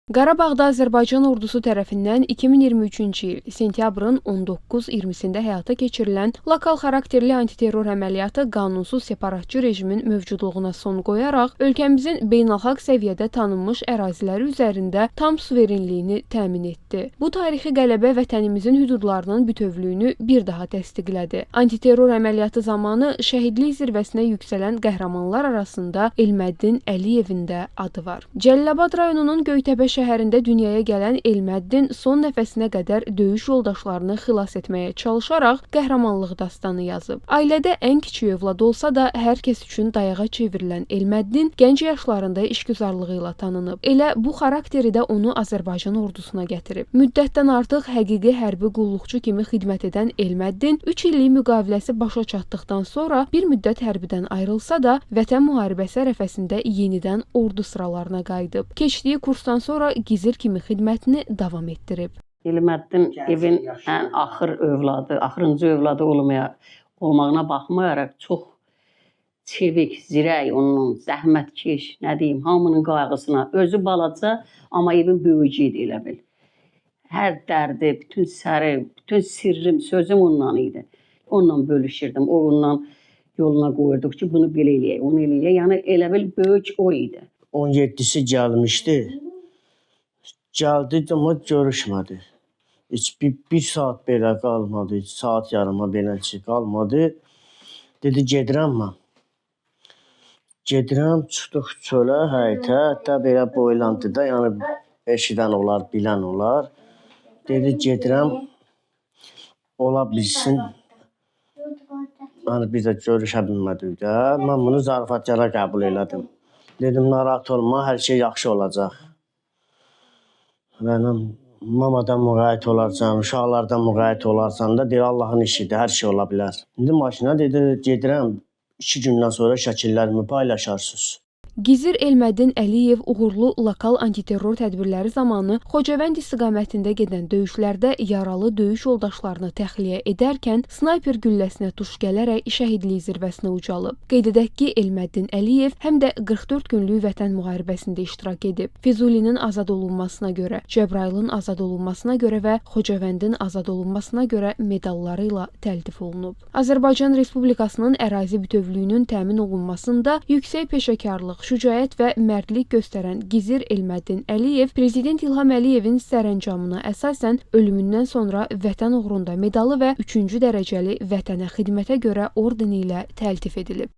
Qarabağda Azərbaycan ordusu tərəfindən 2023-cü il sentyabrın 19-20-sində həyata keçirilən lokal xarakterli antiterror əməliyyatı qanunsuz separatçı rejimin mövcudluğuna son qoyaraq, ölkəmizin beynəlxalq səviyyədə tanınmış əraziləri üzərində tam suverenliyini təmin etdi. Bu tarixi qələbə vətənimizin hüdudlarının bütövlüyünü bir daha təsdiqlədi. Antiterror əməliyyatı zamanı şəhidlik zirvəsinə yüksələn qəhrəmanlar arasında Elməddin Əliyevin də adı var. Cəlilabad rayonunun Göytəbə şəhərində dünyaya gələn Elməddin son nəfəsinə qədər döyüş yoldaşlarını xilas etməyə çalışaraq qəhrəmanlıq dastanı yazıb. Ailədə ən kiçik övlad olsa da, hər kəs üçün dayağa çevrilən Elməddin gənc yaşlarında işgüzarlığı ilə tanınıb. Elə bu xarakteri də onu Azərbaycan ordusuna gətirib. Müddətdən artıq həqiqi hərbi qulluqçu kimi xidmət edən Elməddin 3 illik müqaviləsi başa çatdıqdan sonra bir müddət hərbidən ayrılsa da, Vətən müharibəsi ərəfəsində yenidən ordu sıralarına qayıdıb. Keçdiyi kursdan sonra gizir kimi xidmətini davam etdirib. Elməddin evin ən axırıncı övladı olmağına baxmayaraq çox çevik, zirək, onun zəhmətkeş, nə deyim, hamının qayğısına. Özü balaca, amma evin böyücü idi elə bil. Hər dərdi, bütün səri, bütün sirrim, sözüm ondan idi. Onunla bölüşürdüm, o ondan yoluna qoyurduq ki, bunu belə eləyək, onu eləyək. Yəni elə bil böyük o idi. 17'si gəlmişdi. Gəldi amma görüşmədi. Heç bir saat belə qalmadı, saat yarıma beləçə qalmadı. Dedi gedirəm mən. Gedirəm, çıxdıq çölə, həyətə, hətta belə boylantıda, yəni eşidən olar, bilən olar. Dedi gedirəm, ola bilsin. Yəni biz də görüşə bilmədik də. Mən bunu zarafatkara qəbul elədim. Dedim narahat olma, hər şey yaxşı olacaq. Mənim mamadan müğayət olarsan, uşaqlardan müğayət olarsan da deyir Allahın işidir, hər şey ola bilər. İndi maşına dedi gedirəm, 2 gündən sonra şəkillərimi paylaşarsınız. Gizir Elməddin Əliyev uğurlu lokal antiterror tədbirləri zamanı Xocavənd istiqamətində gedən döyüşlərdə yaralı döyüş yoldaşlarını təxliyə edərkən snayper gülləsinə tuş gələrək şəhidlik zirvəsinə ucalıb. Qeyd edək ki, Elməddin Əliyev həm də 44 günlük vətən müharibəsində iştirak edib. Füzulinin azad olunmasına görə, Cəbrayılın azad olunmasına görə və Xocavəndin azad olunmasına görə medalları ilə təltif olunub. Azərbaycan Respublikasının ərazi bütövlüyünün təmin olunmasında yüksək peşəkarlıq, şücaət və mərdlik göstərən Gizir Elməddin Əliyev Prezident İlham Əliyevin sərəncamına əsasən ölümündən sonra Vətən uğrunda medalı və 3-cü dərəcəli vətənə xidmətə görə ordeni ilə təltif edilib.